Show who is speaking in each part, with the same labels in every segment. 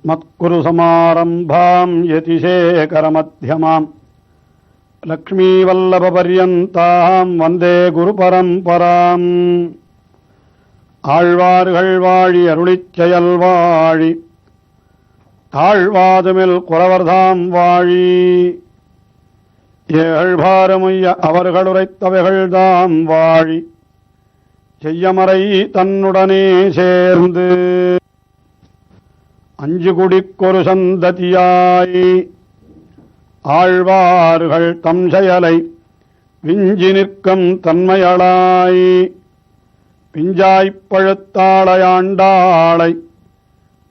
Speaker 1: மத்குரு சமாரம்பாம் யதிசேகரமத்யமாம் லக்ஷ்மீவல்லபபர்யந்தாம் வந்தே குரு பரம்பராம். ஆழ்வார்கள் வாழி அருளிச் செயல் வாழி தாழ்வாதுமில் குறவர்தாம் வாழி ஏழ்பாரமுய்ய அவர்களுரைத்தவைகள்தாம் வாழி செய்யமறை தன்னுடனே சேர்ந்து அஞ்சு குடிக்கொரு சந்ததியாய் ஆழ்வார்கள் தம் செயலை விஞ்சி நிற்கும் தன்மையளாய் பிஞ்சாய்ப் பழுத்தாளையாண்டாளை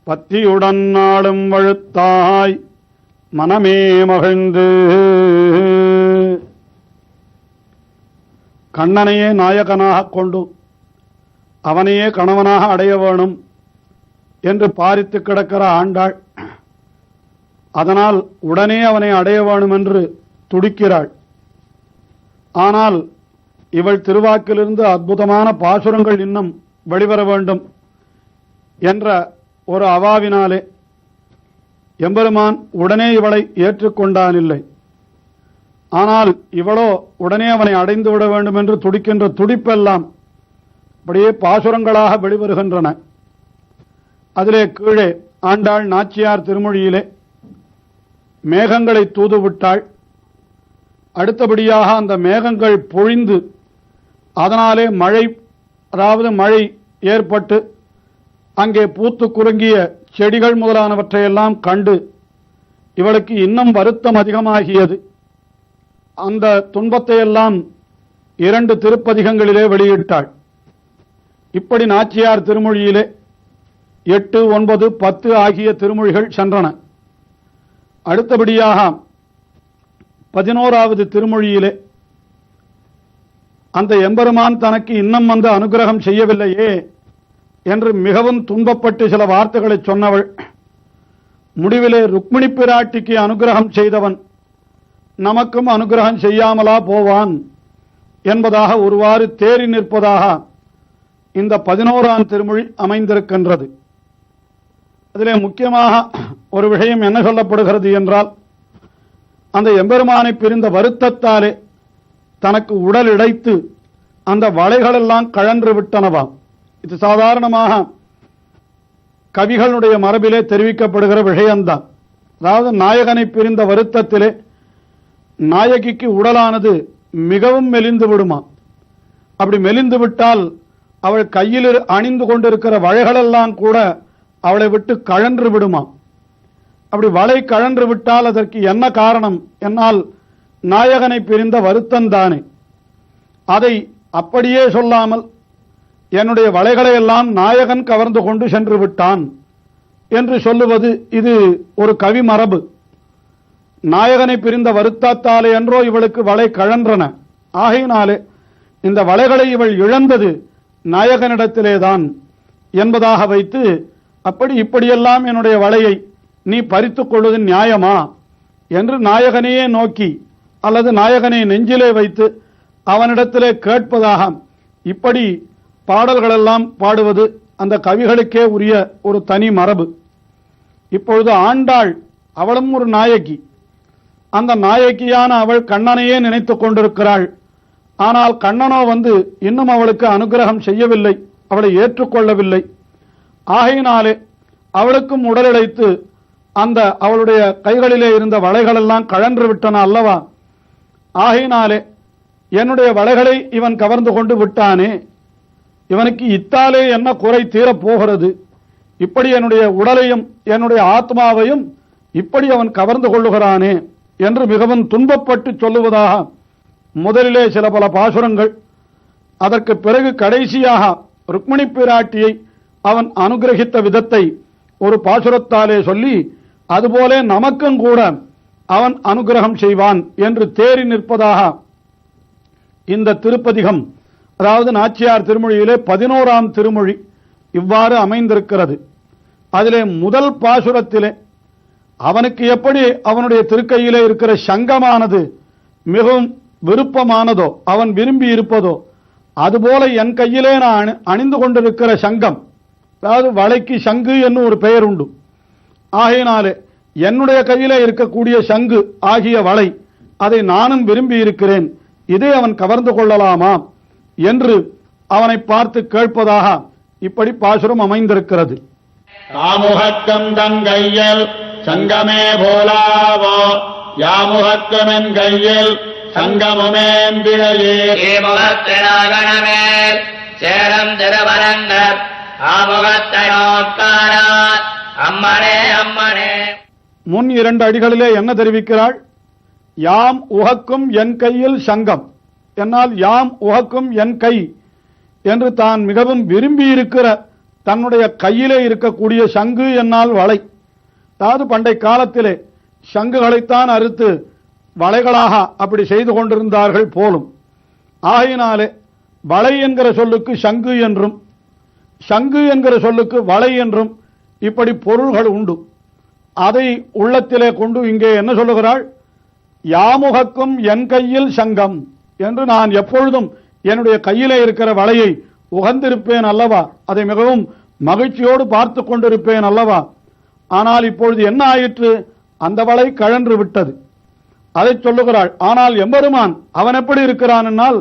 Speaker 1: பத்தியுடன் நாளும் வழுத்தாய் மனமே மகிழ்ந்து. கண்ணனையே நாயகனாக கொண்டு அவனையே கணவனாக அடைய வேணும் என்று பாரித்து கிடக்கிற ஆண்டாள், அதனால் உடனே அவனை அடைய வேணும் என்று துடிக்கிறாள். ஆனால் இவள் திருவாக்கிலிருந்து அற்புதமான பாசுரங்கள் இன்னும் வெளிவர வேண்டும் என்ற ஒரு அவாவினாலே எம்பெருமான் உடனே இவளை ஏற்றுக்கொண்டானில்லை. ஆனால் இவளோ உடனே அவனை அடைந்து விட வேண்டும் என்று துடிக்கின்ற துடிப்பெல்லாம் அப்படியே பாசுரங்களாக வெளிவருகின்றன. அதிலே கீழே ஆண்டாள் நாச்சியார் திருமொழியிலே மேகங்களை தூதுவிட்டாள். அடுத்தபடியாக அந்த மேகங்கள் பொழிந்து அதனாலே மழை, அதாவது மழை ஏற்பட்டு அங்கே பூத்து குறுங்கிய செடிகள் முதலானவற்றையெல்லாம் கண்டு இவளுக்கு இன்னும் வருத்தம் அதிகமாகியது. அந்த துன்பத்தையெல்லாம் 2 திருப்பதிகங்களிலே வெளியிட்டாள். இப்படி நாச்சியார் திருமொழியிலே 8, 9, 10 ஆகிய திருமொழிகள் சென்றன. அடுத்தபடியாக 11வது திருமொழியிலே அந்த எம்பெருமான் தனக்கு இன்னும் வந்து அனுகிரகம் செய்யவில்லையே என்று மிகவும் துன்பப்பட்டு சில வார்த்தைகளை சொன்னவள், முடிவிலே ருக்மிணி பிராட்டிக்கு அனுகிரகம் செய்தவன் நமக்கும் அனுகிரகம் செய்யாமலா போவான் என்பதாக ஒருவாறு தேறி நிற்பதாக இந்த 11ஆம் திருமொழி அமைந்திருக்கின்றது. அதிலே முக்கியமாக ஒரு விஷயம் என்ன சொல்லப்படுகிறது என்றால், அந்த எம்பெருமானை பிரிந்த வருத்தத்தாலே தனக்கு உடல் இடைத்து அந்த வளைகளெல்லாம் கழன்று விட்டனவாம். இது சாதாரணமாக கவிகளுடைய மரபிலே தெரிவிக்கப்படுகிற விஷயம்தான். அதாவது நாயகனை பிரிந்த வருத்தத்திலே நாயகிக்கு உடலானது மிகவும் மெலிந்து விடுமா. அப்படி மெலிந்து விட்டால் அவள் கையில் அணிந்து கொண்டிருக்கிற வளைகளெல்லாம் கூட அவளை விட்டு கழன்று விடுமா. அப்படி வளை கழன்று விட்டால் அதற்கு என்ன காரணம் என்னால் நாயகனை பிரிந்த வருத்தந்தானே. அதை அப்படியே சொல்லாமல் என்னுடைய வளைகளை எல்லாம் நாயகன் கவர்ந்து கொண்டு சென்று விட்டான் என்று சொல்லுவது இது ஒரு கவி மரபு. நாயகனை பிரிந்த வருத்தத்தாலே என்றோ இவளுக்கு வளை கழன்றன. ஆகையினாலே இந்த வளைகளை இவள் இழந்தது நாயகனிடத்திலேதான் என்பதாக வைத்து, அப்படி இப்படியெல்லாம் என்னுடைய வளையை நீ பறித்துக் கொள்வது நியாயமா என்று நாயகனையே நோக்கி அல்லது நாயகனை நெஞ்சிலே வைத்து அவனிடத்திலே கேட்பதாக இப்படி பாடல்களெல்லாம் பாடுவது அந்த கவிகளுக்கே உரிய ஒரு தனி மரபு. இப்பொழுது ஆண்டாள் அவளும் ஒரு நாயகி. அந்த நாயகியான அவள் கண்ணனையே நினைத்துக் கொண்டிருக்கிறாள். ஆனால் கண்ணனோ வந்து இன்னும் அவளுக்கு அனுகிரகம் செய்யவில்லை, அவளை ஏற்றுக்கொள்ளவில்லை. ஆகையினாலே அவளுக்கும் உடலிழைத்து அந்த அவளுடைய கைகளிலே இருந்த வளைகளெல்லாம் கழன்று விட்டன அல்லவா. ஆகையினாலே என்னுடைய வளைகளை இவன் கவர்ந்து கொண்டு விட்டானே, இவனுக்கு இத்தாலே என்ன குறை தீரப் போகிறது, இப்படி என்னுடைய உடலையும் என்னுடைய ஆத்மாவையும் இப்படி அவன் கவர்ந்து கொள்ளுகிறானே என்று மிகவும் துன்பப்பட்டு சொல்லுவதாக முதலிலே சில பல பாசுரங்கள், அதற்கு பிறகு கடைசியாக ருக்மிணி பிராட்டியை அவன் அனுகிரகித்த விதத்தை ஒரு பாசுரத்தாலே சொல்லி, அதுபோல நமக்கும் கூட அவன் அனுகிரகம் செய்வான் என்று தேறி நிற்பதாக இந்த திருப்பதிகம், அதாவது நாச்சியார் திருமொழியிலே 11ஆம் திருமொழி இவ்வாறு அமைந்திருக்கிறது. அதிலே முதல் பாசுரத்திலே அவனுக்கு எப்படி அவனுடைய திருக்கையிலே இருக்கிற சங்கமானது மிகவும் விருப்பமானதோ, அவன் விரும்பி இருப்பதோ, அதுபோல என் கையிலே நான் அணிந்து கொண்டிருக்கிற சங்கம், அதாவது வளைக்கு சங்கு என்னும் ஒரு பெயர் உண்டு. ஆகையினாலே என்னுடைய கையிலே இருக்கக்கூடிய சங்கு ஆகிய வளை அதை நானும் விரும்பி இருக்கிறேன், இதை அவன் கவர்ந்து கொள்ளலாமா என்று அவனை பார்த்து கேட்பதாக இப்படி பாசுரம் அமைந்திருக்கிறது.
Speaker 2: தாமுகக்கம் தங்கையில் சங்கமே போலாவோ யாமுகக்கமென் கையில் சங்கமுமேந்திரையேமுகத்தினாகணமேல் சேரம் திருவரங்கர் ஆமுகத்தை நோக்காரார் அம்மனே அம்மனே.
Speaker 1: முன் 2 அடிகளிலே என்ன தெரிவிக்கிறாள்? யாம் உகக்கும் என் கையில் சங்கம், என்னால் யாம் உகக்கும் என் கை என்று தான் மிகவும் விரும்பி இருக்கிற தன்னுடைய கையிலே இருக்கக்கூடிய சங்கு என்னால் வளை. அதாவது பண்டை காலத்திலே சங்குகளைத்தான் அறுத்து வளைகளாக அப்படி செய்து கொண்டிருந்தார்கள் போலும். ஆகையினாலே வளை என்கிற சொல்லுக்கு சங்கு என்றும் சங்கு என்கிற சொல்லுக்கு வளை என்றும் இப்படி பொருள்கள் உண்டு. அதை உள்ளத்திலே கொண்டு இங்கே என்ன சொல்லுகிறாள்? யாமுகக்கும் என் கையில் சங்கம் என்று நான் எப்பொழுதும் என்னுடைய கையிலே இருக்கிற வளையை உகந்திருப்பேன் அல்லவா, அதை மிகவும் மகிழ்ச்சியோடு பார்த்து கொண்டிருப்பேன் அல்லவா. ஆனால் இப்பொழுது என்ன ஆயிற்று? அந்த வளை கழன்று விட்டது. அதை சொல்லுகிறாள். ஆனால் எம்பெருமான் அவன் எப்படி இருக்கிறான் என்னால்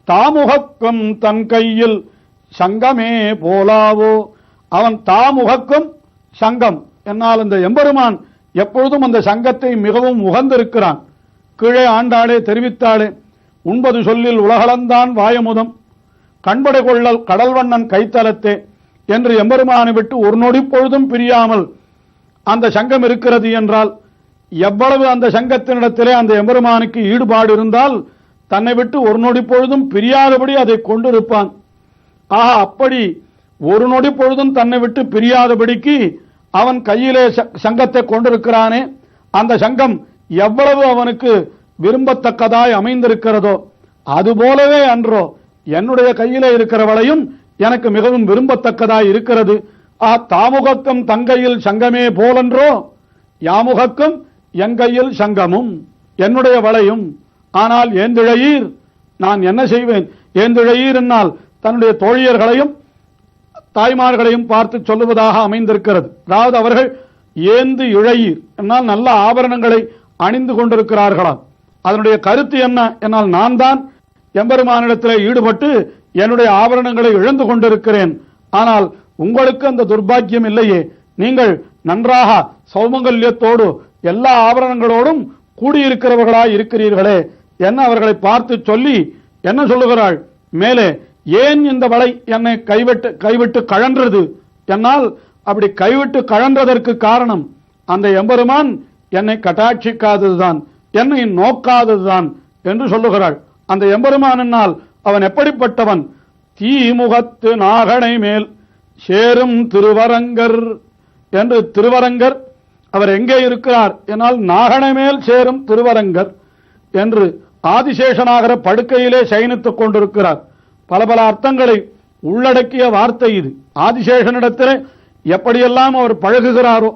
Speaker 1: தாமுகக்கும் தன் கையில் சங்கமே போலாவோ, அவன் தாமுகக்கும் சங்கம் என்னால் இந்த எம்பெருமான் எப்பொழுதும் அந்த சங்கத்தை மிகவும் உகந்திருக்கிறான். கீழே ஆண்டாளே தெரிவித்தாளே, உண்பது சொல்லில் உலகளந்தான் வாயமுதம் கண்படை கொள்ளல் கடல்வண்ணன் கைத்தலத்தே என்று எம்பெருமானை விட்டு ஒரு நொடி பொழுதும் பிரியாமல் அந்த சங்கம் இருக்கிறது என்றால் எவ்வளவு அந்த சங்கத்தினிடத்திலே அந்த எம்பெருமானுக்கு ஈடுபாடு இருந்தால் தன்னை விட்டு ஒரு நொடி பொழுதும் பிரியாதபடி அதை கொண்டிருப்பான். ஆக அப்படி ஒரு நொடி பொழுதும் தன்னை விட்டு பிரியாதபடிக்கு அவன் கையிலே சங்கத்தை கொண்டிருக்கிறானே, அந்த சங்கம் எவ்வளவு அவனுக்கு விரும்பத்தக்கதாய் அமைந்திருக்கிறதோ அதுபோலவே அன்றோ என்னுடைய கையிலே இருக்கிறவளையும் எனக்கு மிகவும் விரும்பத்தக்கதாய் இருக்கிறது. தாமுகக்கும் தங்கையில் சங்கமே போலன்றோ யாமுகக்கும் என் கையில் சங்கமும் என்னுடைய வளையும். ஆனால் ஏந்திழையீர், நான் என்ன செய்வேன்? ஏந்திழையீர் என்னால் தன்னுடைய தோழியர்களையும் தாய்மார்களையும் பார்த்து சொல்லுவதாக அமைந்திருக்கிறது. அதாவது அவர்கள் ஏந்து இழையீர் என்னால் நல்ல ஆபரணங்களை அணிந்து கொண்டிருக்கிறார்களாம். அதனுடைய கருத்து என்ன என்னால் நான் தான் எம்பெருமானிடத்தில் ஈடுபட்டு என்னுடைய ஆபரணங்களை இழந்து கொண்டிருக்கிறேன். ஆனால் உங்களுக்கு அந்த துர்பாக்கியம் இல்லையே, நீங்கள் நன்றாக சௌமங்கல்யத்தோடு எல்லா ஆபரணங்களோடும் கூடியிருக்கிறவர்களாய் இருக்கிறீர்களே என்ன அவர்களை பார்த்து சொல்லி என்ன சொல்லுகிறாள்? மேலே ஏன் இந்த வளை என்னை கைவிட்டு கழன்றது என்னால் அப்படி கைவிட்டு கழன்றதற்கு காரணம் அந்த எம்பெருமான் என்னை கட்டாட்சிக்காததுதான், என்னை நோக்காததுதான் என்று சொல்லுகிறாள். அந்த எம்பெருமான் என்னால் அவன் எப்படிப்பட்டவன்? தீமுகத்து நாகனை மேல் சேரும் திருவரங்கர் என்று திருவரங்கர் அவர் எங்கே இருக்கிறார் என்னால் நாகனை மேல் சேரும் திருவரங்கர் என்று ஆதிசேஷனாகிற படுக்கையிலே சயனித்துக் கொண்டிருக்கிறார். பல பல அர்த்தங்களை உள்ளடக்கிய வார்த்தை இது. ஆதிசேஷனிடத்திலே எப்படியெல்லாம் அவர் பழகுகிறாரோ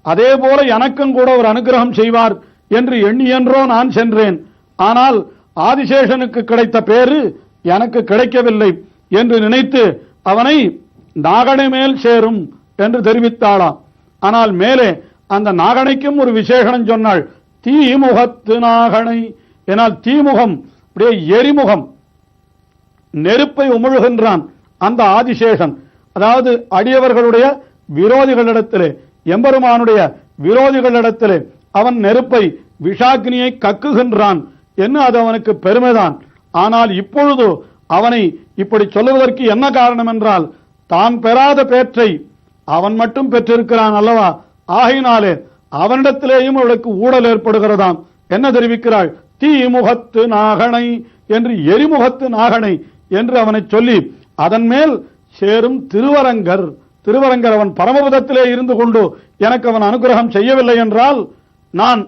Speaker 1: அதே போல எனக்கும் கூட ஒரு அனுகிரகம் செய்வார் என்று எண்ணியன்றோ நான் சென்றேன். ஆனால் ஆதிசேஷனுக்கு கிடைத்த பேரு எனக்கு கிடைக்கவில்லை என்று நினைத்து அவனை நாகனை மேல் சேரும் என்று தெரிவித்தாளாம். ஆனால் மேலே அந்த நாகனைக்கும் ஒரு விசேஷனம் சொன்னாள். தீமுகத்து நாகனை என்னால் தீமுகம் அப்படியே எரிமுகம் நெருப்பை உமிழ்கின்றான் அந்த ஆதிசேஷன். அதாவது அடியவர்களுடைய விரோதிகளிடத்திலே எம்பெருமானுடைய விரோதிகளிடத்திலே அவன் நெருப்பை விஷாக்னியை கக்குகின்றான் என்று அது அவனுக்கு பெருமைதான். ஆனால் இப்பொழுது அவனை இப்படி சொல்லுவதற்கு என்ன காரணம் என்றால் தான் பெறாத பேற்றை அவன் மட்டும் பெற்றிருக்கிறான் அல்லவா. ஆகையினாலே அவனிடத்திலேயும் அவளுக்கு ஊழல் ஏற்படுகிறதாம். என்ன தெரிவிக்கிறாள்? தீமுகத்து நாகனை என்று எரிமுகத்து நாகனை என்று அவனை சொல்லி அதன் மேல் சேரும் திருவரங்கர். திருவரங்கர் அவன் பரமபதத்திலே இருந்து கொண்டு எனக்கு அவன் அனுகிரகம் செய்யவில்லை என்றால் நான்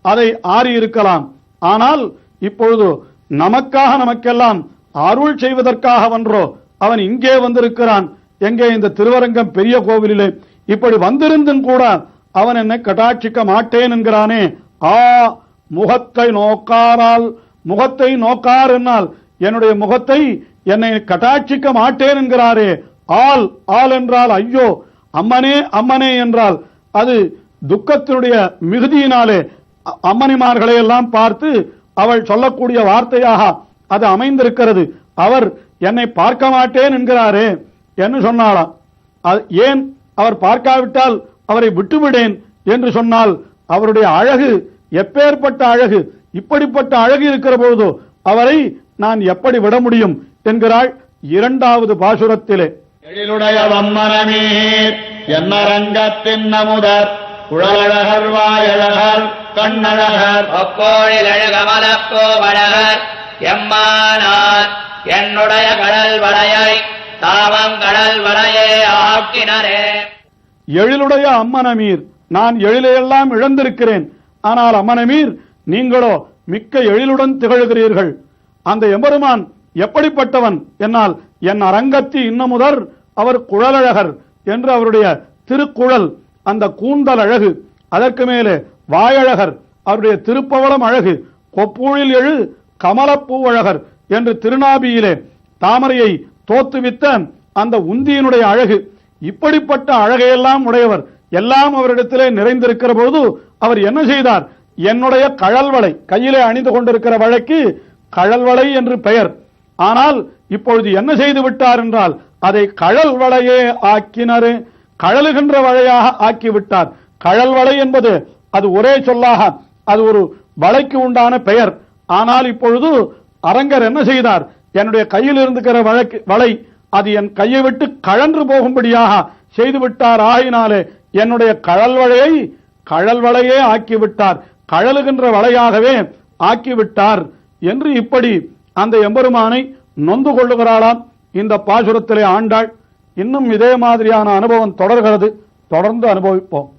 Speaker 1: அதை ஆறியிருக்கலாம். ஆனால் இப்பொழுது நமக்காக நமக்கெல்லாம் அருள் செய்வதற்காக வென்றோ அவன் இங்கே வந்திருக்கிறான். எங்கே? இந்த திருவரங்கம் பெரிய கோவிலிலே. இப்படி வந்திருந்தும் கூட அவன் என்னை கட்டாட்சிக்க மாட்டேன் என்கிறானே. முகத்தை நோக்காரால், முகத்தை நோக்கார் என்னால் என்னுடைய முகத்தை என்னை கட்டாட்சிக்க மாட்டேன் என்கிறாரே. ஆள் என்றால் ஐயோ, அம்மனே அம்மனே என்றால் அது துக்கத்தினுடைய மிகுதியினாலே அம்மணிமார்களை எல்லாம் பார்த்து அவள் சொல்லக்கூடிய வார்த்தையாக அது அமைந்திருக்கிறது. அவர் என்னை பார்க்க மாட்டேன் என்கிறாரே என்று சொன்னாளாம். ஏன் அவர் பார்க்காவிட்டால் அவரை விட்டுவிடேன் என்று சொன்னால் அவருடைய அழகு எப்பேற்பட்ட அழகு, இப்படிப்பட்ட அழகு இருக்கிற பொழுதோ அவரை நான் எப்படி விட முடியும் என்கிறாள் இரண்டாவது பாசுரத்திலே.
Speaker 2: எழிலுடைய வம்மனமீர் என்னரங்கத்தின் நமுதர் குழலழகர் வாயழகர் கண்ணழகர் ஒக்கோழில் அழகமலப்போவழகர் எம்மானார் என்னுடைய கடல் வளையை தாவம் கடல் வளையே ஆக்கினரே.
Speaker 1: எழிலுடைய அம்மனமீர், நான் எழிலையெல்லாம் இழந்திருக்கிறேன், ஆனால் அம்மனமீர் நீங்களோ மிக்க எழிலுடன் திகழ்கிறீர்கள். அந்த எம்பெருமான் எப்படிப்பட்டவன் என்னால் என் அரங்கத்தி இன்னமுதர் அவர் குழலழகர் என்று அவருடைய திருக்குழல் அந்த கூந்தல் அழகு, அதற்கு மேலே வாயழகர் அவருடைய திருப்பவளம் அழகு, கொப்பூழில் எழு கமலப்பூவழகர் என்று திருநாபியிலே தாமரையை தோத்துவித்த அந்த உந்தியினுடைய அழகு, இப்படிப்பட்ட அழகையெல்லாம் உடையவர் எல்லாம் அவரிடத்திலே நிறைந்திருக்கிற போது அவர் என்ன செய்தார்? என்னுடைய கழல்வளை, கையிலே அணிந்து கொண்டிருக்கிற வளைக்கு கழல்வளை என்று பெயர். ஆனால் இப்பொழுது என்ன செய்து விட்டார் என்றால் அதை கழல் வளையே ஆக்கினரு, கழலுகின்ற வளையாக ஆக்கிவிட்டார். கழல் வளை என்பது அது ஒரே சொல்லாக அது ஒரு வளைக்கு உண்டான பெயர். ஆனால் இப்பொழுது அரங்கர் என்ன செய்தார்? என்னுடைய கையில் இருந்துக்கிற வளை அது என் கையை விட்டு கழன்று போகும்படியாக செய்துவிட்டார். ஆகினாலே என்னுடைய கழல் வளையே ஆக்கிவிட்டார், கழலுகின்ற வளையாகவே ஆக்கிவிட்டார் என்று இப்படி அந்த எம்பெருமானை நொந்து கொள்ளுகிறாளாம் இந்த பாசுரத்திலே ஆண்டாள். இன்னும் இதே மாதிரியான அனுபவம் தொடர்கிறது. தொடர்ந்து அனுபவிப்போம்.